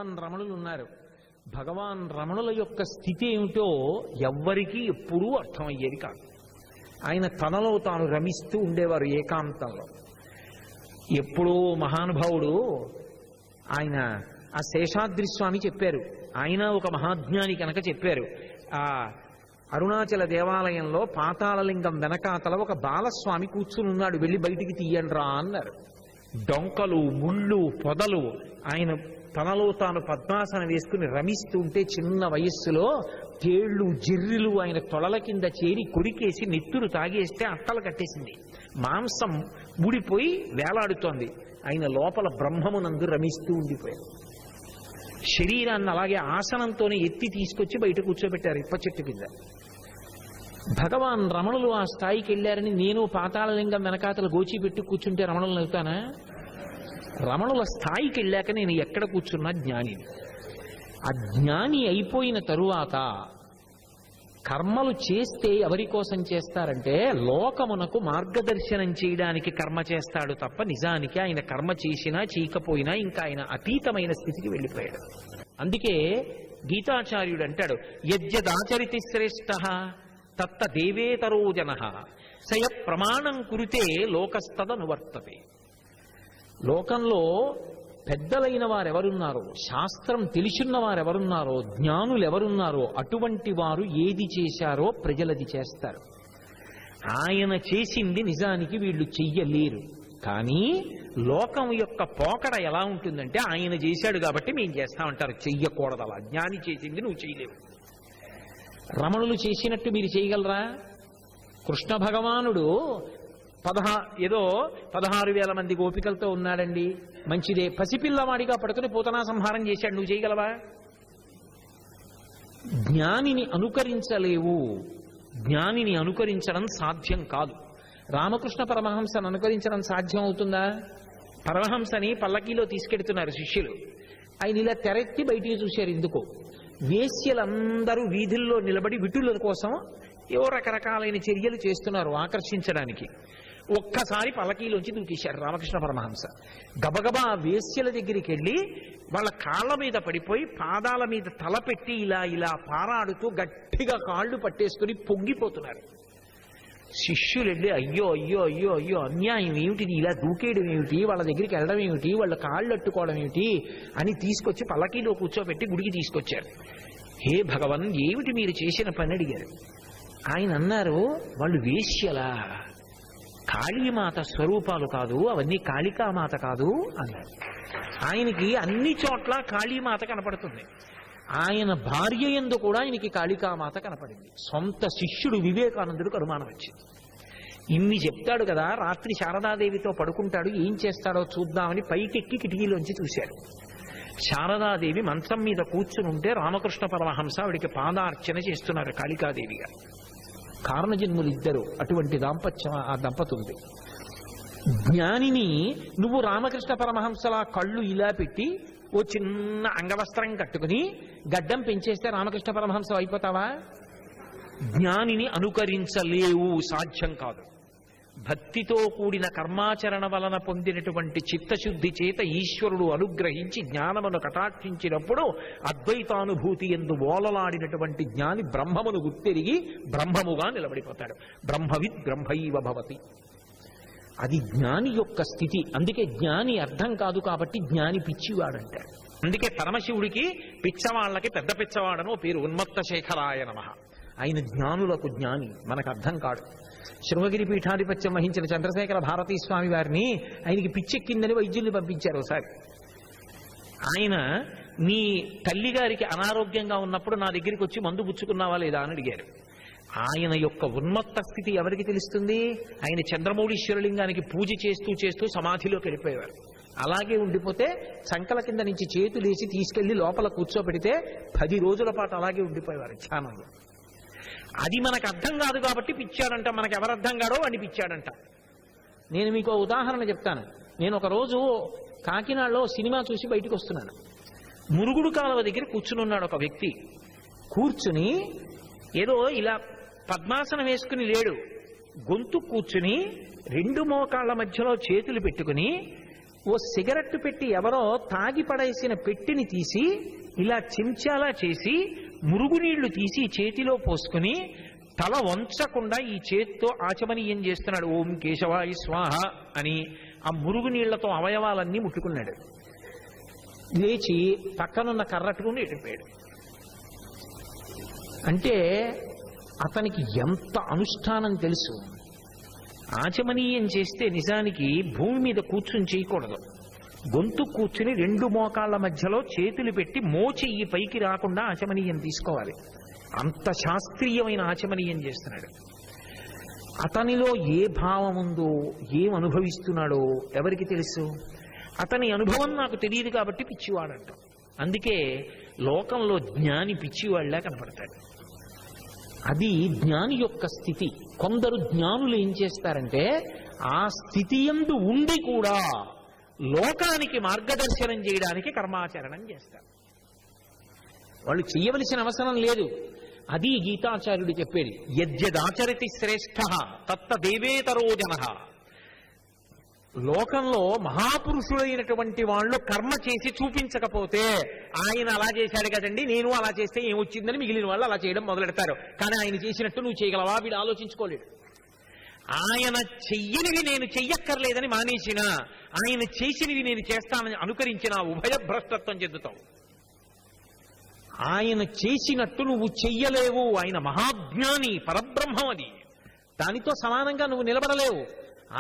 భగవాన్ రమణులు ఉన్నారు. భగవాన్ రమణుల యొక్క స్థితి ఏమిటో ఎవ్వరికీ ఎప్పుడూ అర్థమయ్యేది కాదు. ఆయన తనలో తాను రమిస్తూ ఉండేవారు ఏకాంతంలో. ఎప్పుడో మహానుభావుడు ఆయన ఆ శేషాద్రి స్వామి చెప్పారు, ఆయన ఒక మహాజ్ఞాని కనుక చెప్పారు, ఆ అరుణాచల దేవాలయంలో పాతాళలింగం వెనకాతల ఒక బాలస్వామి కూర్చుని ఉన్నాడు, వెళ్ళి బయటికి తీయండ్రా అన్నారు. డొంకలు, ముళ్ళు, పొదలు, ఆయన తనలో తాను పద్మాసనం వేసుకుని రమిస్తూ ఉంటే చిన్న వయస్సులో తేళ్లు, జిర్రిలు ఆయన తొడల కింద చేరి కొరికేసి నెత్తురు తాగేస్తే అట్టలు కట్టేసింది. మాంసం ఊడిపోయి వేలాడుతోంది. ఆయన లోపల బ్రహ్మమునందు రమిస్తూ ఉండిపోయారు. శరీరాన్ని అలాగే ఆసనంతోనే ఎత్తి తీసుకొచ్చి బయట కూర్చోబెట్టారు ఇప్ప చెట్టు కింద. భగవాన్ రమణులు ఆ స్థాయికి వెళ్ళారని నేను పాతాళలింగం వెనకాతలు గోచిపెట్టి కూర్చుంటే రమణులను అవుతానా? రమణుల స్థాయికి వెళ్ళాక నేను ఎక్కడ కూర్చున్నా జ్ఞానిని. ఆ జ్ఞాని అయిపోయిన తరువాత కర్మలు చేస్తే ఎవరి కోసం చేస్తారంటే లోకమునకు మార్గదర్శనం చేయడానికి కర్మ చేస్తాడు తప్ప నిజానికి ఆయన కర్మ చేసినా చేయకపోయినా ఇంకా ఆయన అతీతమైన స్థితికి వెళ్ళిపోయాడు. అందుకే గీతాచార్యుడు అంటాడు, యజ్జదాచరితి శ్రేష్ఠ తత్త దేవేతరో జనః సయ ప్రమాణం కురితే లోకస్తదనువర్తతే. లోకంలో పెద్దలైన వారెవరున్నారో, శాస్త్రం తెలిసిన వారెవరున్నారో, జ్ఞానులు ఎవరున్నారో అటువంటి వారు ఏది చేశారో ప్రజలది చేస్తారు. ఆయన చేసింది నిజానికి వీళ్ళు చెయ్యలేరు. కానీ లోకం యొక్క పోకడ ఎలా ఉంటుందంటే ఆయన చేశాడు కాబట్టి మేము చేస్తామంటారు. చెయ్యకూడదు అలా. జ్ఞాని చేసింది నువ్వు చేయలేవు. రమణులు చేసినట్టు మీరు చేయగలరా? కృష్ణ భగవానుడు ఏదో 16,000 మంది గోపికలతో ఉన్నాడండి, మంచిదే, పసిపిల్లవాడిగా పడుకుని పూతనా సంహారం చేశాడు. నువ్వు చేయగలవా? జ్ఞానిని అనుకరించలేవు. జ్ఞానిని అనుకరించడం సాధ్యం కాదు. రామకృష్ణ పరమహంసను అనుకరించడం సాధ్యం అవుతుందా? పరమహంసని పల్లకీలో తీసుకెడుతున్నారు శిష్యులు. ఆయన ఇలా తెరెత్తి బయటికి చూశారు. ఎందుకో వేశ్యలందరూ వీధుల్లో నిలబడి విటుల కోసం ఏవో రకరకాలైన చర్యలు చేస్తున్నారు ఆకర్షించడానికి. ఒక్కసారి పల్లకీలోంచి దూకేశారు రామకృష్ణ పరమహంస. గబగబా వేశ్యల దగ్గరికి వెళ్ళి వాళ్ళ కాళ్ళ మీద పడిపోయి పాదాల మీద తలపెట్టి ఇలా ఇలా పారాడుతూ గట్టిగా కాళ్ళు పట్టేసుకుని పొంగిపోతున్నారు. శిష్యులు వెళ్ళి అయ్యో అయ్యో అయ్యో అయ్యో అన్యాయం ఏమిటిది, ఇలా దూకేయడం ఏమిటి, వాళ్ళ దగ్గరికి వెళ్ళడం ఏమిటి, వాళ్ళ కాళ్ళు అట్టుకోవడం ఏమిటి అని తీసుకొచ్చి పల్లకీలో కూర్చోబెట్టి గుడికి తీసుకొచ్చారు. హే భగవన్, ఏమిటి మీరు చేసిన పని అడిగారు. ఆయన అన్నారు, వాళ్ళు వేశ్యలా, కాళీమాత స్వరూపాలు కాదు, అవన్నీ కాళికామాత కాదు అన్నారు. ఆయనకి అన్ని చోట్ల కాళీమాత కనపడుతుంది. ఆయన భార్య యందు కూడా ఆయనకి కాళికామాత కనపడింది. సొంత శిష్యుడు వివేకానందుడికి అనుమానం వచ్చింది. ఇన్ని చెప్తాడు కదా, రాత్రి శారదాదేవితో పడుకుంటాడు, ఏం చేస్తాడో చూద్దామని పైకెక్కి కిటికీలోంచి చూశాడు. శారదాదేవి మంచం మీద కూర్చుని ఉంటే రామకృష్ణ పరమహంస ఆవిడికి పాదార్చన చేస్తున్నారు కాళికాదేవిగా. కారణజన్ములు ఇద్దరు, అటువంటి దాంపత్యం ఆ దంపతుంది. జ్ఞానిని నువ్వు రామకృష్ణ పరమహంసలా కళ్ళు ఇలా పెట్టి ఓ చిన్న అంగవస్త్రం కట్టుకుని గడ్డం పెంచేస్తే రామకృష్ణ పరమహంస అయిపోతావా? జ్ఞానిని అనుకరించలేవు, సాధ్యం కాదు. భక్తితో కూడిన కర్మాచరణ వలన పొందినటువంటి చిత్తశుద్ధి చేత ఈశ్వరుడు అనుగ్రహించి జ్ఞానమును కటాక్షించినప్పుడు అద్వైతానుభూతి ఎందు ఓలలాడినటువంటి జ్ఞాని బ్రహ్మమును గుర్తెరిగి బ్రహ్మముగా నిలబడిపోతాడు. బ్రహ్మవిద్ బ్రహ్మైవ భవతి. అది జ్ఞాని యొక్క స్థితి. అందుకే జ్ఞాని అర్థం కాదు కాబట్టి జ్ఞాని పిచ్చివాడంటారు. అందుకే పరమశివుడికి పిచ్చవాళ్ళకి పెద్ద పిచ్చవాడను పేరు, ఉన్మత్త శేఖరాయ నమః. ఆయన జ్ఞానులకు జ్ఞాని, మనకు అర్థం కాడు. శృంగగిరి పీఠాధిపత్యం వహించిన చంద్రశేఖర భారతీ స్వామి వారిని ఆయనకి పిచ్చెక్కిందని వైద్యుల్ని పంపించారు ఒకసారి. ఆయన నీ తల్లిగారికి అనారోగ్యంగా ఉన్నప్పుడు నా దగ్గరికి వచ్చి మందు పుచ్చుకున్నావా లేదా అని అడిగారు. ఆయన యొక్క ఉన్మత్త స్థితి ఎవరికి తెలుస్తుంది? ఆయన చంద్రమౌళీశ్వరలింగానికి పూజ చేస్తూ చేస్తూ సమాధిలోకి వెళ్ళిపోయేవారు. అలాగే ఉండిపోతే సంకల కింద నుంచి చేతులేసి తీసుకెళ్లి లోపల కూర్చోబెడితే 10 రోజుల పాటు అలాగే ఉండిపోయేవారు ధ్యానంలో. అది మనకు అర్థం కాదు కాబట్టి పిచ్చాడంట. మనకు ఎవరు అర్థం కాడో అని పిచ్చాడంట. నేను మీకు ఉదాహరణ చెప్తాను. నేను ఒక రోజు కాకినాడలో సినిమా చూసి బయటకు వస్తున్నాను. మురుగుడు కాలువ దగ్గర కూర్చుని ఉన్నాడు ఒక వ్యక్తి. కూర్చుని ఏదో ఇలా పద్మాసనం వేసుకుని లేడు, గొంతు కూర్చుని 2 మోకాళ్ల మధ్యలో చేతులు పెట్టుకుని ఓ సిగరెట్ పెట్టి ఎవరో తాగి పడేసిన పెట్టిని తీసి ఇలా చెంచాలా చేసి మురుగునీళ్లు తీసి చేతిలో పోసుకుని తల వంచకుండా ఈ చేత్తో ఆచమనీయం చేస్తున్నాడు. ఓం కేశవాయ స్వాహ అని ఆ మురుగునీళ్లతో అవయవాలన్నీ ముట్టుకున్నాడు. లేచి పక్కనున్న కర్రట్టుకుని ఎటుపోయాడు. అంటే అతనికి ఎంత అనుష్ఠానం తెలుసు. ఆచమనీయం చేస్తే నిజానికి భూమి మీద కూర్చుని చేయకూడదు. గొంతు కూర్చుని 2 మోకాళ్ల మధ్యలో చేతులు పెట్టి మోచెయ్యి పైకి రాకుండా ఆచమనీయం తీసుకోవాలి. అంత శాస్త్రీయమైన ఆచమనీయం చేస్తున్నాడు. అతనిలో ఏ భావం ఉందో, ఏం అనుభవిస్తున్నాడో ఎవరికి తెలుసు? అతని అనుభవం నాకు తెలియదు కాబట్టి పిచ్చివాడంటాం. అందుకే లోకంలో జ్ఞాని పిచ్చివాళ్ళ కనపడతాడు. అది జ్ఞాని యొక్క స్థితి. కొందరు జ్ఞానులు ఏం చేస్తారంటే ఆ స్థితి యందు ఉండి కూడా లోకానికి మార్గదర్శనం చేయడానికి కర్మాచరణం చేస్తారు. వాళ్ళు చెయ్యవలసిన అవసరం లేదు. అది గీతాచార్యుడు చెప్పేది. యద్యదాచరతి శ్రేష్ఠ తత్తదేవేతరో జనః. లోకంలో మహాపురుషులైనటువంటి వాళ్ళు కర్మ చేసి చూపించకపోతే ఆయన అలా చేశాడు కదండి, నేను అలా చేస్తే ఏమొచ్చిందని మిగిలిన వాళ్ళు అలా చేయడం మొదలెడతారు. కానీ ఆయన చేసినట్టు నువ్వు చేయగలవా? వీడు ఆలోచించుకోలేడు. ఆయన చెయ్యనివి నేను చెయ్యక్కర్లేదని మానేసినా, ఆయన చేసినవి నేను చేస్తానని అనుకరించిన ఉభయ భ్రష్టత్వం చెందుతావు. ఆయన చేసినట్టు నువ్వు చెయ్యలేవు. ఆయన మహాజ్ఞాని, పరబ్రహ్మం. అది దానితో సమానంగా నువ్వు నిలబడలేవు.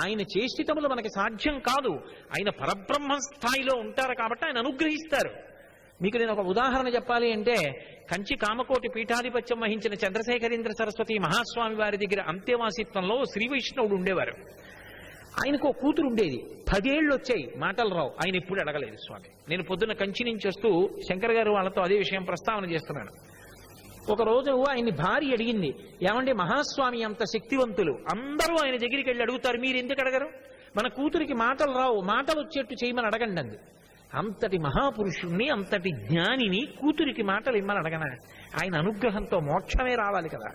ఆయన చేష్టితములు మనకి సాధ్యం కాదు. ఆయన పరబ్రహ్మ స్థాయిలో ఉంటారు కాబట్టి ఆయన అనుగ్రహిస్తారు. మీకు నేను ఒక ఉదాహరణ చెప్పాలి అంటే, కంచి కామకోటి పీఠాధిపత్యం వహించిన చంద్రశేఖరేంద్ర సరస్వతి మహాస్వామి వారి దగ్గర అంత్యవాసిత్వంలో శ్రీ వైష్ణవుడు ఉండేవారు. ఆయనకు కూతురు ఉండేది. 10 ఏళ్ళు వచ్చాయి, మాటలు రావు. ఆయన ఎప్పుడు అడగలేదు స్వామి. నేను పొద్దున్న కంచి నుంచి వస్తూ శంకర్ గారు వాళ్ళతో అదే విషయం ప్రస్తావన చేస్తున్నాను. ఒకరోజు ఆయన్ని భార్య అడిగింది, ఏమండి మహాస్వామి అంత శక్తివంతులు, అందరూ ఆయన దగ్గరికి వెళ్ళి అడుగుతారు, మీరు ఎందుకు అడగరు? మన కూతురికి మాటలు రావు, మాటలు వచ్చేట్టు చేయమని అడగండి అంది. అంతటి మహాపురుషుణ్ణి, అంతటి జ్ఞానిని కూతురికి మాటలు ఇమ్మని అడగనా? ఆయన అనుగ్రహంతో మోక్షమే రావాలి కదా.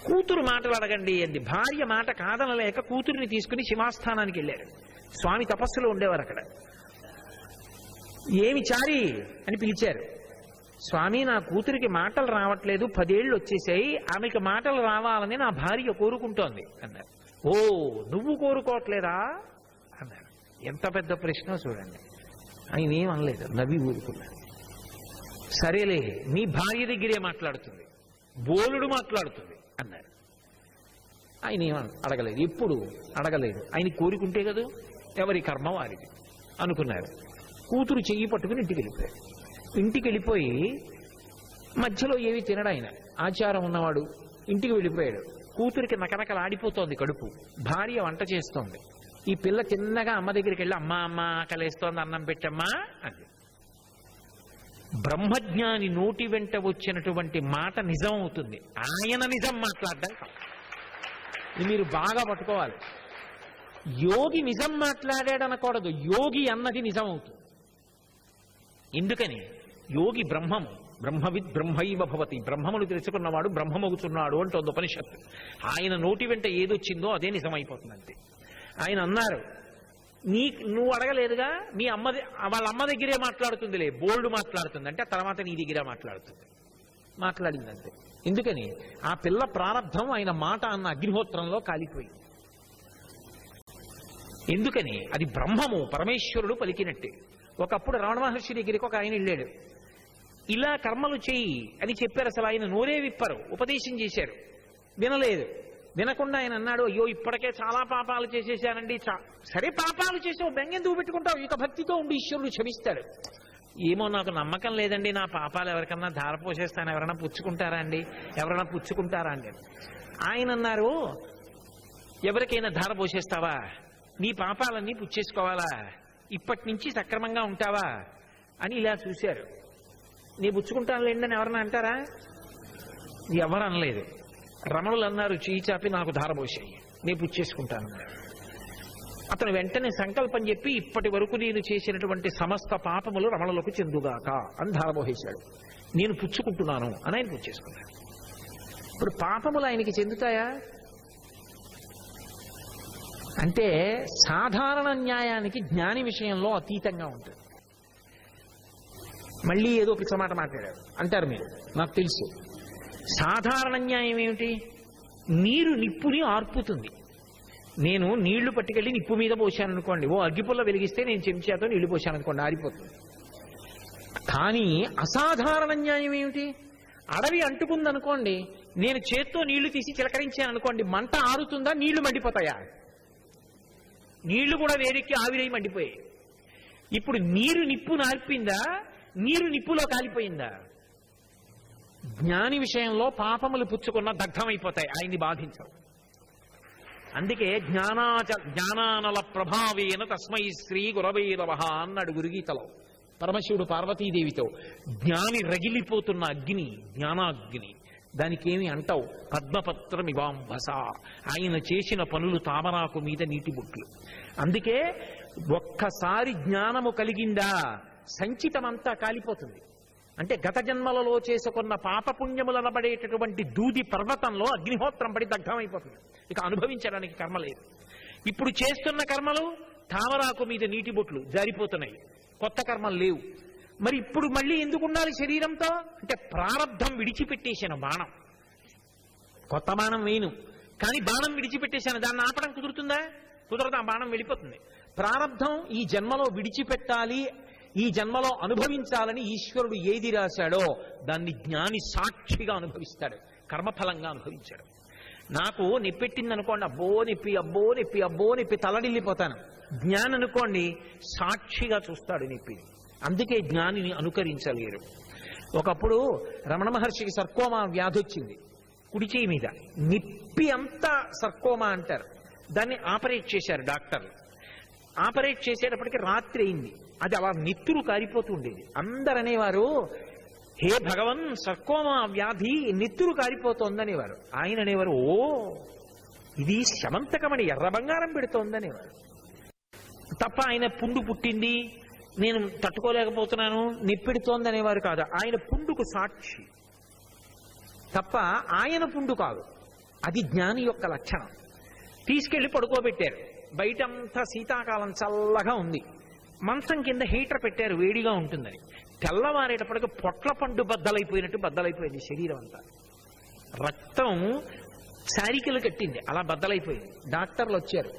కూతురు మాటలు అడగండి అంది. భార్య మాట కాదనలేక కూతురిని తీసుకుని శివాస్థానానికి వెళ్ళారు. స్వామి తపస్సులో ఉండేవారు అక్కడ. ఏమి చారి అని పిలిచారు. స్వామి, నా కూతురికి మాటలు రావట్లేదు, 10 ఏళ్ళు వచ్చేసాయి, ఆమెకి మాటలు రావాలని నా భార్య కోరుకుంటోంది అన్నారు. ఓ, నువ్వు కోరుకోవట్లేదా అన్నారు. ఎంత పెద్ద ప్రశ్న చూడండి. ఆయన ఏం అనలేదు, నవ్వి ఊరుకున్నాడు. సరేలే, నీ భార్య దగ్గరే మాట్లాడుతుంది, బోలుడు మాట్లాడుతుంది అన్నారు. ఆయన ఏం అడగలేదు, ఎప్పుడు అడగలేదు. ఆయన కోరుకుంటే కదా, ఎవరి కర్మ వారికి అనుకున్నారు. కూతురు చెయ్యి పట్టుకుని ఇంటికి వెళ్ళిపోయారు. ఇంటికి వెళ్ళిపోయి మధ్యలో ఏవి తినడు ఆయన, ఆచారం ఉన్నవాడు. ఇంటికి వెళ్ళిపోయాడు. కూతురికి నకనకలాడిపోతోంది కడుపు. భార్య వంట చేస్తోంది. ఈ పిల్ల చిన్నగా అమ్మ దగ్గరికి వెళ్ళి, అమ్మ అమ్మ ఆకలేస్తోంది, అన్నం పెట్టమ్మా అంది. బ్రహ్మజ్ఞాని నోటి వెంట వచ్చినటువంటి మాట నిజం అవుతుంది. ఆయన నిజం మాట్లాడడం కాదు. ఇది మీరు బాగా పట్టుకోవాలి. యోగి నిజం మాట్లాడాడు అనకూడదు, యోగి అన్నది నిజం అవుతుంది. ఎందుకని? యోగి బ్రహ్మము, బ్రహ్మవిద్ బ్రహ్మైవ భవతి. బ్రహ్మమును తెలుసుకున్నవాడు బ్రహ్మమవుతున్నాడు అంటోంది ఉపనిషత్తు. ఆయన నోటి వెంట ఏదొచ్చిందో అదే నిజమైపోతుంది అంతే. ఆయన అన్నారు, నువ్వు అడగలేదుగా, మీ అమ్మది వాళ్ళ అమ్మ దగ్గరే మాట్లాడుతుందిలే, బోల్డ్ మాట్లాడుతుంది అంటే తర్వాత నీ దగ్గర మాట్లాడిందంతే. ఎందుకని? ఆ పిల్ల ప్రారంధం ఆయన మాట అన్న అగ్నిహోత్రంలో కాలిపోయింది. ఎందుకని? అది బ్రహ్మము, పరమేశ్వరుడు పలికినట్టే. ఒకప్పుడు రమణ మహర్షి దగ్గరికి ఒక ఆయన వెళ్ళాడు. ఇలా కర్మలు చెయ్యి అని చెప్పారు. అసలు ఆయన నోరే విప్పరు, ఉపదేశం చేశారు, వినలేదు. వినకుండా ఆయన అన్నాడు, అయ్యో ఇప్పటికే చాలా పాపాలు చేసేసానండి. సరే, పాపాలు చేసావు, బెంగెందుకు పెట్టుకుంటావు? ఇక భక్తితో ఉండి ఈశ్వరుడు క్షమిస్తాడు. ఏమో నాకు నమ్మకం లేదండి, నా పాపాలు ఎవరికన్నా ధార పోసేస్తాను, ఎవరైనా పుచ్చుకుంటారా అండి? ఆయన అన్నారు, ఎవరికైనా ధార పోసేస్తావా? నీ పాపాలన్నీ పుచ్చేసుకోవాలా? ఇప్పటి నుంచి సక్రమంగా ఉంటావా అని ఇలా చూశారు. నీ పుచ్చుకుంటాను లేండి అని ఎవరన్నా అంటారా? ఎవరు అనలేదు. రమణులు అన్నారు, చేయి చాపి నాకు ధార పోసేయి, నేను పుచ్చేసుకుంటాను. అతను వెంటనే సంకల్పం చెప్పి, ఇప్పటి వరకు నేను చేసినటువంటి సమస్త పాపములు రమణులకు చెందుగాక అని ధార పోసేశాడు. నేను పుచ్చుకుంటున్నాను అని ఆయన పుచ్చేసుకున్నాడు. ఇప్పుడు పాపములు ఆయనకి చెందుతాయా? అంటే సాధారణ న్యాయానికి జ్ఞాని విషయంలో అతీతంగా ఉంటుంది. మళ్ళీ ఏదో పిచ్చమాట మాట్లాడారు అంటారు మీరు, నాకు తెలుసు. సాధారణ న్యాయం ఏమిటి? నీరు నిప్పుని ఆర్పుతుంది. నేను నీళ్లు పట్టుకెళ్ళి నిప్పు మీద పోసాను అనుకోండి, ఓ అగ్గిపుల్ల వెలిగిస్తే నేను చెంచాతో నీళ్లు పోసాను అనుకోండి, ఆరిపోతుంది. కానీ అసాధారణ న్యాయం ఏమిటి? అడవి అంటుకుందనుకోండి, నేను చేత్తో నీళ్లు తీసి చిలకరించాను అనుకోండి, మంట ఆరుతుందా? నీళ్లు మండిపోతాయా? నీళ్లు కూడా వేరెక్కి ఆవిరై మండిపోయాయి. ఇప్పుడు నీరు నిప్పు నార్పిందా? నీరు నిప్పులో కాలిపోయిందా? జ్ఞాని విషయంలో పాపములు పుచ్చుకున్న దగ్ధమైపోతాయి, ఆయన్ని బాధించవు. అందుకే జ్ఞానానల ప్రభావేన తస్మై శ్రీ గురవే నమః అన్నాడు గురుగీతలో పరమశివుడు పార్వతీదేవితో. జ్ఞాని రగిలిపోతున్న అగ్ని, జ్ఞానాగ్ని, దానికేమి అంటావు? పద్మపత్రమివాంబస, ఆయన చేసిన పనులు తామరాకు మీద నీటి బొట్లు. అందుకే ఒక్కసారి జ్ఞానము కలిగిందా సంచితమంతా కాలిపోతుంది. అంటే గత జన్మలలో చేసుకున్న పాపపుణ్యములనబడేటటువంటి దూది పర్వతంలో అగ్నిహోత్రం పడి దగ్ధమైపోతుంది. ఇక అనుభవించడానికి కర్మ లేదు. ఇప్పుడు చేస్తున్న కర్మలు తామరాకు మీద నీటి బొట్లు జారిపోతున్నాయి, కొత్త కర్మలు లేవు. మరి ఇప్పుడు మళ్ళీ ఎందుకు ఉండాలి శరీరంతో? అంటే ప్రారంధం విడిచిపెట్టేశాను బాణం. కొత్త బాణం వేయను, కానీ బాణం విడిచిపెట్టేశాను, దాన్ని ఆపడం కుదురుతుందా? కుదరదు, ఆ బాణం వెళ్ళిపోతుంది. ప్రారంధం ఈ జన్మలో విడిచిపెట్టాలి, ఈ జన్మలో అనుభవించాలని ఈశ్వరుడు ఏది రాశాడో దాన్ని జ్ఞాని సాక్షిగా అనుభవిస్తాడు, కర్మఫలంగా అనుభవించాడు. నాకు నెప్పెట్టింది అనుకోండి, అబ్బో నొప్పి, అబ్బో నొప్పి, అబ్బో నొప్పి, తలడిల్లిపోతాను. జ్ఞాని అనుకోండి, సాక్షిగా చూస్తాడు నొప్పిని. అందుకే జ్ఞానిని అనుకరించలేరు. ఒకప్పుడు రమణ మహర్షికి సర్కోమా వ్యాధి వచ్చింది కుడి చేయి మీద. నిప్పి అంతా సర్కోమా అంటారు. దాన్ని ఆపరేట్ చేశారు డాక్టర్లు. ఆపరేట్ చేసేటప్పటికి రాత్రి అయింది, అది అలా నెత్తురు కారిపోతూ ఉండేది. అందరు అనేవారు, హే భగవన్, సర్కోమా వ్యాధి, నెత్తురు కారిపోతోందనేవారు. ఆయన అనేవారు, ఓ ఇది శమంతకమణి, ఎర్ర బంగారం పెడుతోందనేవారు. తప్ప ఆయన పుండు పుట్టింది, నేను తట్టుకోలేకపోతున్నాను, నెప్పెడుతోందనేవారు కాదు. ఆయన పుండుకు సాక్షి తప్ప ఆయన పుండు కాదు. అది జ్ఞాని యొక్క లక్షణం. తీసుకెళ్లి పడుకోబెట్టారు. బయటంతా శీతాకాలం చల్లగా ఉంది, మంచం కింద హీటర్ పెట్టారు, వేడిగా ఉంటుందని. తెల్లవారేటప్పటికి పొట్ల పండు బద్దలైపోయినట్టు బద్దలైపోయింది శరీరం అంతా. రక్తం శారీకలు కట్టింది, అలా బద్దలైపోయింది. డాక్టర్లు వచ్చారు,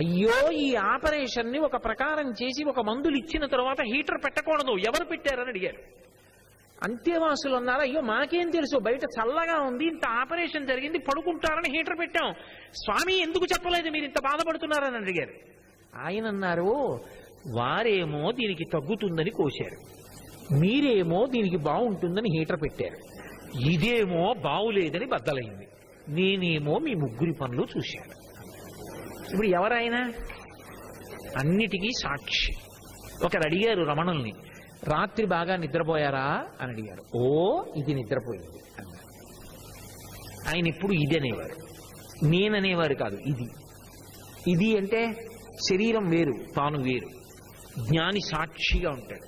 అయ్యో ఈ ఆపరేషన్ ని ఒక ప్రకారం చేసి ఒక మందులు ఇచ్చిన తర్వాత హీటర్ పెట్టకూడదు, ఎవరు పెట్టారని అడిగారు. అంత్యవాసులు అన్నారు, అయ్యో మాకేం తెలుసు, బయట చల్లగా ఉంది, ఇంత ఆపరేషన్ జరిగింది, పడుకుంటారని హీటర్ పెట్టాం, స్వామి ఎందుకు చెప్పలేదు, మీరు ఇంత బాధపడుతున్నారని అడిగారు. ఆయన అన్నారు, వారేమో దీనికి తగ్గుతుందని కోశారు, మీరేమో దీనికి బాగుంటుందని హీటర్ పెట్టారు, ఇదేమో బాగులేదని బద్దలైంది, నేనేమో మీ ముగ్గురి పనులు చూశాను. ఇప్పుడు ఎవరైనా అన్నిటికీ సాక్షి. ఒకరు అడిగారు రమణుల్ని, రాత్రి బాగా నిద్రపోయారా అని అడిగారు. ఓ ఇది నిద్రపోయింది అన్నారు. ఆయన ఇప్పుడు ఇది అనేవారు, నేననేవారు కాదు. ఇది ఇది అంటే శరీరం వేరు, తాను వేరు. జ్ఞాని సాక్షిగా ఉంటాడు.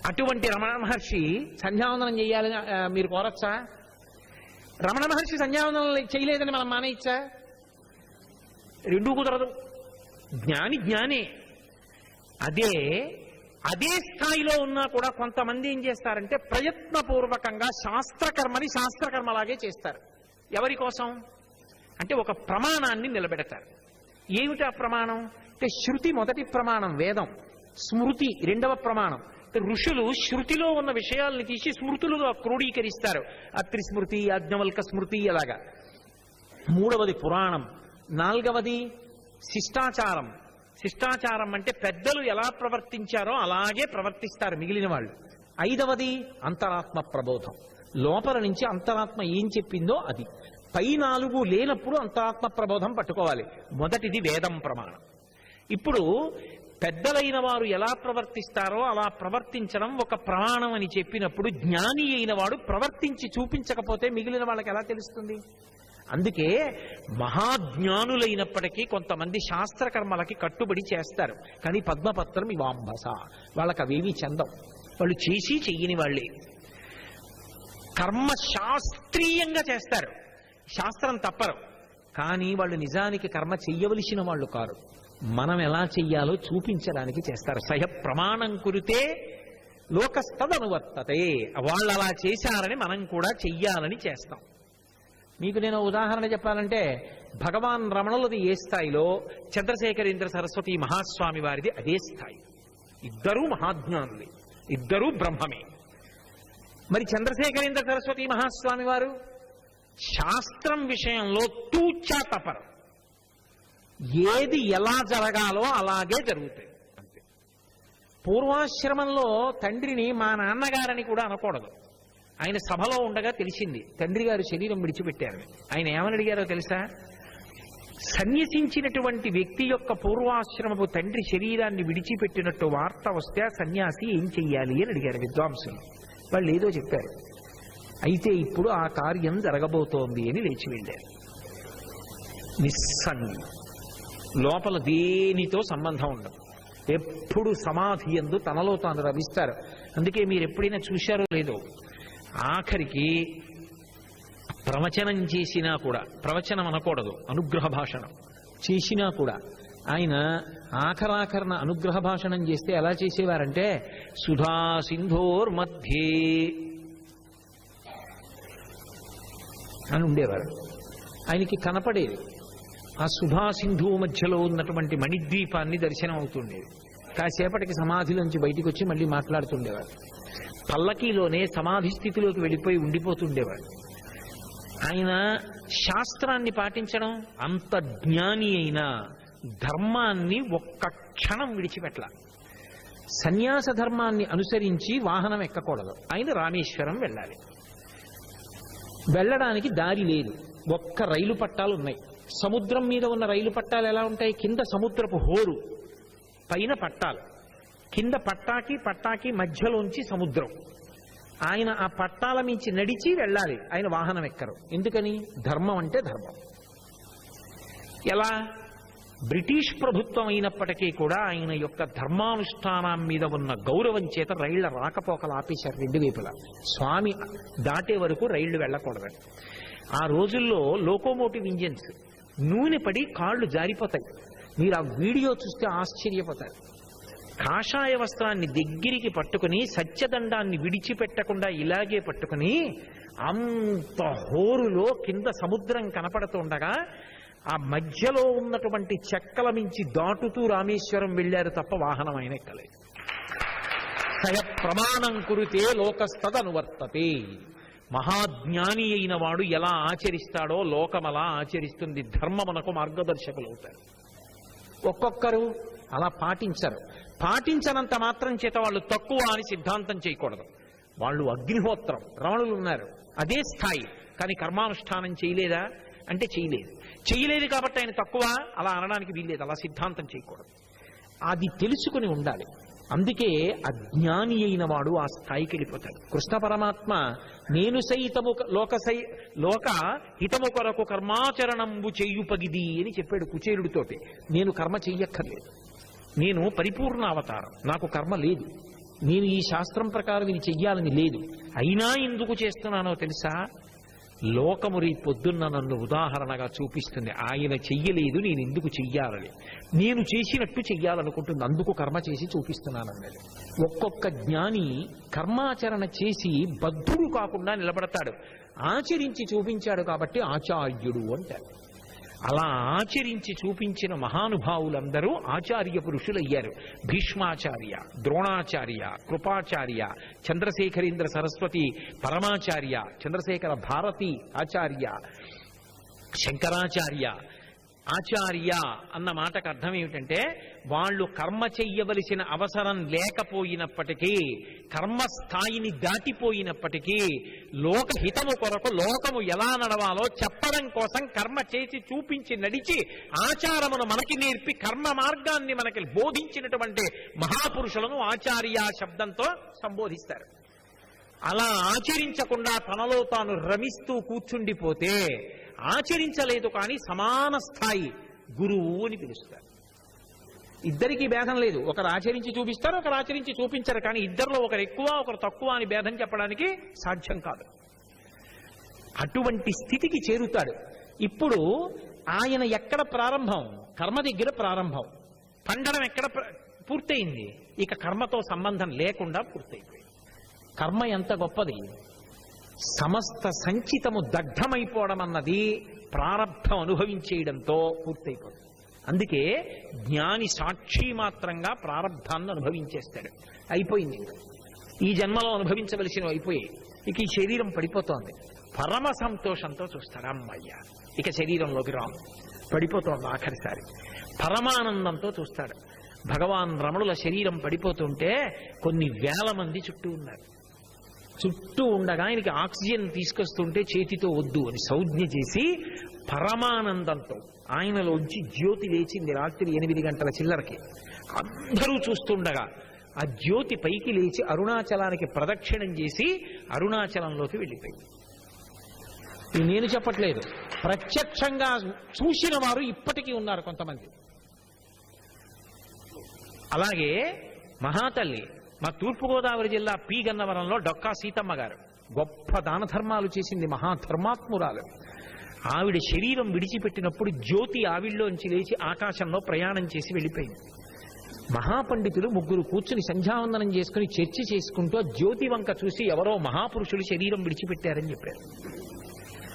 అటువంటి రమణ మహర్షి సంధ్యావందనం చేయాలని మీరు కోరచ్చా? రమణ మహర్షి సంధ్యావందనం చేయలేదని మనం మానేయచ్చా? రెండూ కుదరదు. జ్ఞాని జ్ఞానే. అదే స్థాయిలో ఉన్నా కూడా కొంతమంది ఏం చేస్తారంటే ప్రయత్నపూర్వకంగా శాస్త్రకర్మని శాస్త్రకర్మలాగే చేస్తారు. ఎవరి కోసం అంటే ఒక ప్రమాణాన్ని నిలబెడతారు. ఏమిటి ఆ ప్రమాణం అంటే శృతి మొదటి ప్రమాణం, వేదం. స్మృతి రెండవ ప్రమాణం. ఋషులు శృతిలో ఉన్న విషయాల్ని తీసి స్మృతులుగా క్రోడీకరిస్తారు. అత్రి స్మృతి, యాజ్ఞవల్క స్మృతి, అలాగా. మూడవది పురాణం. నాలుగవది శిష్టాచారం. శిష్టాచారం అంటే పెద్దలు ఎలా ప్రవర్తించారో అలాగే ప్రవర్తిస్తారు మిగిలిన వాళ్ళు. ఐదవది అంతరాత్మ ప్రబోధం. లోపల నుంచి అంతరాత్మ ఏం చెప్పిందో అది. పై నాలుగు లేనప్పుడు అంతరాత్మ ప్రబోధం పట్టుకోవాలి. మొదటిది వేదం ప్రమాణం. ఇప్పుడు పెద్దలైన వారు ఎలా ప్రవర్తిస్తారో అలా ప్రవర్తించడం ఒక ప్రమాణం అని చెప్పినప్పుడు జ్ఞాని అయిన వాడు ప్రవర్తించి చూపించకపోతే మిగిలిన వాళ్ళకి ఎలా తెలుస్తుంది? అందుకే మహాజ్ఞానులైనప్పటికీ కొంతమంది శాస్త్రకర్మలకి కట్టుబడి చేస్తారు. కానీ పద్మపత్రం ఇవాంబస, వాళ్ళకి అవేమీ చెందం. వాళ్ళు చేసి చెయ్యని వాళ్ళే. కర్మ శాస్త్రీయంగా చేస్తారు, శాస్త్రం తప్పరు. కానీ వాళ్ళు నిజానికి కర్మ చెయ్యవలసిన వాళ్ళు కారు. మనం ఎలా చెయ్యాలో చూపించడానికి చేస్తారు. సహ ప్రమాణం కురితే లోకస్తదనువర్తతే. వాళ్ళు అలా చేశారని మనం కూడా చెయ్యాలని చేస్తాం. మీకు నేను ఉదాహరణ చెప్పాలంటే, భగవాన్ రమణులది ఏ స్థాయిలో, చంద్రశేఖరేంద్ర సరస్వతి మహాస్వామి వారిది అదే స్థాయి. ఇద్దరూ మహాజ్ఞానులే, ఇద్దరూ బ్రహ్మమే. మరి చంద్రశేఖరేంద్ర సరస్వతి మహాస్వామి వారు శాస్త్రం విషయంలో తూచా తపరం. ఏది ఎలా జరగాలో అలాగే జరుగుతాయి అంతే. పూర్వాశ్రమంలో తండ్రిని మా నాన్నగారని కూడా అనకూడదు. ఆయన సభలో ఉండగా తెలిసింది తండ్రి గారు శరీరం విడిచిపెట్టారని. ఆయన ఏమని అడిగారో తెలుసా? సన్యసించినటువంటి వ్యక్తి యొక్క పూర్వాశ్రమపు తండ్రి శరీరాన్ని విడిచిపెట్టినట్టు వార్త వస్తే ఆ సన్యాసి ఏం చెయ్యాలి అని అడిగారు విద్వాంసులు. వాళ్ళు ఏదో చెప్పారు. అయితే ఇప్పుడు ఆ కార్యం జరగబోతోంది అని లేచి వెళ్ళారు. నిస్సంగి, లోపల దేనితో సంబంధం ఉండదు, ఎప్పుడు సమాధి యందు తనలో తాను రమిస్తారు. అందుకే మీరు ఎప్పుడైనా చూశారో లేదో, ఆఖరికి ప్రవచనం చేసినా కూడా, ప్రవచనం అనకూడదు, అనుగ్రహ భాషణం చేసినా కూడా ఆయన ఆఖరాఖరణ అనుగ్రహ భాషణం చేస్తే ఎలా చేసేవారంటే, సుధా సింధోర్ మధ్యే అని ఉండేవారు. ఆయనకి కనపడేది ఆ సుధా సింధు మధ్యలో ఉన్నటువంటి మణిద్వీపాన్ని దర్శనం అవుతుండేది. కాసేపటికి సమాధిలోంచి బయటికి వచ్చి మళ్ళీ మాట్లాడుతుండేవారు. పల్లకీలోనే సమాధి స్థితిలోకి వెళ్ళిపోయి ఉండిపోతుండేవారు. ఆయన శాస్త్రాన్ని పాటించడం, అంత జ్ఞాని అయిన ధర్మాన్ని ఒక్క క్షణం విడిచిపెట్ల. సన్యాస ధర్మాన్ని అనుసరించి వాహనం ఎక్కకూడదు. ఆయన రామేశ్వరం వెళ్ళాలి. వెళ్ళడానికి దారి లేదు, ఒక్క రైలు పట్టాలు ఉన్నాయి. సముద్రం మీద ఉన్న రైలు పట్టాలు ఎలా ఉంటాయి? కింద సముద్రపు హోరు, పైన పట్టాలు, కింద పట్టాకి మధ్యలోంచి సముద్రం. ఆయన ఆ పట్టాల మించి నడిచి వెళ్ళాలి, ఆయన వాహనం ఎక్కరు. ఎందుకని? ధర్మం అంటే ధర్మం. ఎలా? బ్రిటిష్ ప్రభుత్వం అయినప్పటికీ కూడా ఆయన యొక్క ధర్మానుష్ఠానం మీద ఉన్న గౌరవం చేత రైళ్ల రాకపోకలు ఆపేశారు రెండు వైపులా. స్వామి దాటే వరకు రైళ్లు వెళ్ళకూడదని. ఆ రోజుల్లో లోకోమోటివ్ ఇంజిన్స్, నూనె పడి కాళ్ళు జారిపోతాయి. మీరు ఆ వీడియో చూస్తే ఆశ్చర్యపోతారు. కాషాయ వస్త్రాన్ని దగ్గరికి పట్టుకుని, సత్యదండాన్ని విడిచిపెట్టకుండా ఇలాగే పట్టుకుని, అంత హోరులో కింద సముద్రం కనపడుతుండగా ఆ మధ్యలో ఉన్నటువంటి చెక్కల మించి దాటుతూ రామేశ్వరం వెళ్ళారు తప్ప వాహనం ఆయన ఎక్కలేదు. సయ ప్రమాణం కురితే లోకస్తదనువర్తతే. మహాజ్ఞాని అయిన వాడు ఎలా ఆచరిస్తాడో లోకం అలా ఆచరిస్తుంది. ధర్మమునకు మార్గదర్శకులు అవుతారు. ఒక్కొక్కరు అలా పాటించరు. పాటించనంత మాత్రం చేత వాళ్ళు తక్కువ అని సిద్ధాంతం చేయకూడదు. వాళ్ళు అగ్నిహోత్రం, రమణులు ఉన్నారు, అదే స్థాయి, కానీ కర్మానుష్ఠానం చేయలేదా అంటే చేయలేదు కాబట్టి ఆయన తక్కువ అలా అనడానికి వీల్లేదు. అలా సిద్ధాంతం చేయకూడదు. అది తెలుసుకుని ఉండాలి. అందుకే అజ్ఞాని అయిన వాడు ఆ స్థాయికి వెళ్ళిపోతాడు. కృష్ణ పరమాత్మ నేను సైతము లోక హితము కొరకు కర్మాచరణంబు చెయ్యుపగిది అని చెప్పాడు కుచేరుడితోటి. నేను కర్మ చెయ్యక్కర్లేదు, నేను పరిపూర్ణ అవతారం, నాకు కర్మ లేదు, నేను ఈ శాస్త్రం ప్రకారం ఇది చెయ్యాలని లేదు. అయినా ఎందుకు చేస్తున్నానో తెలుసా? లోకము పొద్దున్న నన్ను ఉదాహరణగా చూపిస్తుంది. ఆయన చెయ్యలేదు, నేను ఎందుకు చెయ్యాలని, నేను చేసినట్టు చెయ్యాలనుకుంటుంది, అందుకు కర్మ చేసి చూపిస్తున్నానన్నది. ఒక్కొక్క జ్ఞాని కర్మాచరణ చేసి బద్ధుడు కాకుండా నిలబడతాడు. ఆచరించి చూపించాడు కాబట్టి ఆచార్యుడు అంటారు. అలా ఆచరించి చూపించిన మహానుభావులందరూ ఆచార్య పురుషులయ్యారు. భీష్మాచార్య, ద్రోణాచార్య, కృపాచార్య, చంద్రశేఖరేంద్ర సరస్వతి పరమాచార్య, చంద్రశేఖర భారతి ఆచార్య, శంకరాచార్య. ఆచార్య అన్న మాటకు అర్థం ఏమిటంటే, వాళ్ళు కర్మ చెయ్యవలసిన అవసరం లేకపోయినప్పటికీ, కర్మస్థాయిని దాటిపోయినప్పటికీ, లోకహితము కొరకు లోకము ఎలా నడవాలో చెప్పడం కోసం కర్మ చేసి చూపించి నడిచి ఆచారమును మనకి నేర్పి కర్మ మార్గాన్ని మనకి బోధించినటువంటి మహాపురుషులను ఆచార్య శబ్దంతో సంబోధిస్తారు. అలా ఆచరించకుండా తనలో తాను రమిస్తూ కూర్చుండిపోతే ఆచరించలేదు కానీ సమాన స్థాయి గురువు అని పిలుస్తారు. ఇద్దరికీ భేదం లేదు. ఒకరు ఆచరించి చూపిస్తారు, ఒకరు ఆచరించి చూపించరు. కానీ ఇద్దరిలో ఒకరు ఎక్కువ ఒకరు తక్కువ అని భేదం చెప్పడానికి సాధ్యం కాదు. అటువంటి స్థితికి చేరుతాడు. ఇప్పుడు ఆయన ఎక్కడ ప్రారంభం? కర్మ దగ్గర ప్రారంభం. పండడం ఎక్కడ పూర్తయింది? ఇక కర్మతో సంబంధం లేకుండా పూర్తయిపోయింది. కర్మ ఎంత గొప్పది! సమస్త సంచితము దగ్ధమైపోవడం అన్నది ప్రారబ్ధం అనుభవించేయడంతో పూర్తయిపోతుంది. అందుకే జ్ఞాని సాక్షి మాత్రంగా ప్రారబ్ధాన్ని అనుభవించేస్తాడు. అయిపోయింది, ఈ జన్మలో అనుభవించవలసినవి అయిపోయాయి. ఇక ఈ శరీరం పడిపోతోంది, పరమ సంతోషంతో చూస్తాడు. అమ్మయ్య, ఇక శరీరంలోకి రాము, పడిపోతోంది ఆఖరిసారి. పరమానందంతో చూస్తాడు. భగవాన్ రమణుల శరీరం పడిపోతుంటే కొన్ని వేల మంది చుట్టూ ఉన్నారు. చుట్టూ ఉండగా ఆయనకి ఆక్సిజన్ తీసుకొస్తుంటే చేతితో వద్దు అని సౌజ్ఞ చేసి పరమానందంతో ఆయనలోంచి జ్యోతి లేచింది. రాత్రి 8 గంటల చిల్లరకి అందరూ చూస్తుండగా ఆ జ్యోతి పైకి లేచి అరుణాచలానికి ప్రదక్షిణం చేసి అరుణాచలంలోకి వెళ్ళిపోయింది. ఇది నేను చెప్పట్లేదు, ప్రత్యక్షంగా చూసిన వారు ఇప్పటికీ ఉన్నారు కొంతమంది. అలాగే మహాతల్లి మా తూర్పుగోదావరి జిల్లా పి గన్నవరంలో డొక్కా సీతమ్మ గారు గొప్ప దాన ధర్మాలు చేసింది, మహాధర్మాత్మురాలు. ఆవిడ శరీరం విడిచిపెట్టినప్పుడు జ్యోతి ఆవిడలోంచి లేచి ఆకాశంలో ప్రయాణం చేసి వెళ్ళిపోయింది. మహాపండితులు 3 కూర్చుని సంధ్యావందనం చేసుకుని చర్చ చేసుకుంటూ జ్యోతి వంక చూసి ఎవరో మహాపురుషులు శరీరం విడిచిపెట్టారని చెప్పారు.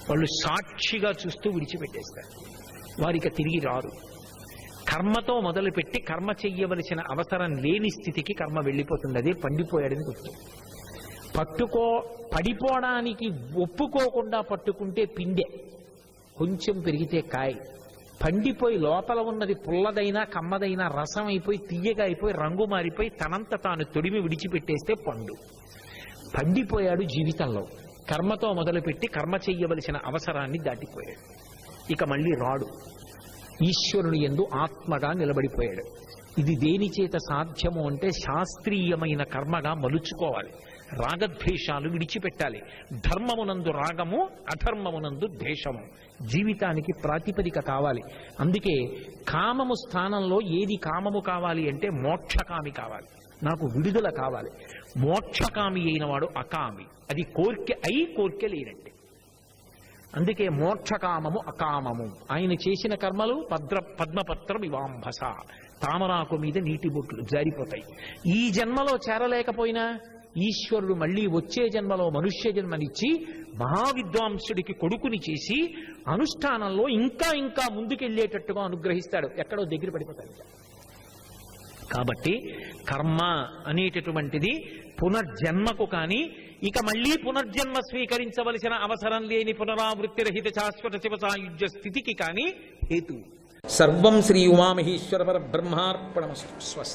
వాళ్ళు సాక్షిగా చూస్తూ విడిచిపెట్టేస్తారు. వారికి తిరిగి రారు. కర్మతో మొదలుపెట్టి కర్మ చెయ్యవలసిన అవసరం లేని స్థితికి కర్మ వెళ్ళిపోతుంది. అదే పండిపోయాడని గుర్తు. పడిపోవడానికి ఒప్పుకోకుండా పట్టుకుంటే పిండె, కొంచెం పెరిగితే కాయ. పండిపోయి లోపల ఉన్నది పుల్లదైనా కమ్మదైనా రసం అయిపోయి తీయగా అయిపోయి రంగు మారిపోయి తనంత తాను తొడిమి విడిచిపెట్టేస్తే పండు. పండిపోయాడు జీవితంలో. కర్మతో మొదలుపెట్టి కర్మ చెయ్యవలసిన అవసరాన్ని దాటిపోయాడు. ఇక మళ్ళీ రాడు. ఈశ్వరుని యందు ఆత్మగా నిలబడిపోయాడు. ఇది దేని చేత సాధ్యము అంటే శాస్త్రీయమైన కర్మగా మలుచుకోవాలి. రాగద్వేషాలు విడిచిపెట్టాలి. ధర్మమునందు రాగము, అధర్మమునందు ద్వేషము జీవితానికి ప్రాతిపదిక కావాలి. అందుకే కామము స్థానంలో ఏది కామము కావాలి అంటే మోక్షకామి కావాలి. నాకు విడుదల కావాలి. మోక్షకామి అయిన వాడు అకామి. అది కోర్కె అయి కోర్కె లేనంటే. అందుకే మోక్షకామము అకామము. ఆయన చేసిన కర్మలు పద్మపత్రం ఇవాంభస, తామరాకు మీద నీటి బొట్లు జారిపోతాయి. ఈ జన్మలో చేరలేకపోయినా ఈశ్వరుడు మళ్ళీ వచ్చే జన్మలో మనుష్య జన్మనిచ్చి మహావిద్వాంసుడికి కొడుకుని చేసి అనుష్ఠానంలో ఇంకా ఇంకా ముందుకెళ్లేటట్టుగా అనుగ్రహిస్తాడు. ఎక్కడో దగ్గర పడిపోతాడు. కాబట్టి కర్మ అనేటటువంటిది పునర్జన్మకు కానీ ఇక మళ్ళీ పునర్జన్మ స్వీకరించవలసిన అవసరం లేని పునరావృత్తి రహిత శాశ్వత శివ సాయుధ్య స్థితికి కానీ హేతు. సర్వం శ్రీ ఉమామహేశ్వర పరబ్రహ్మార్పణమస్తు. స్వస్తి.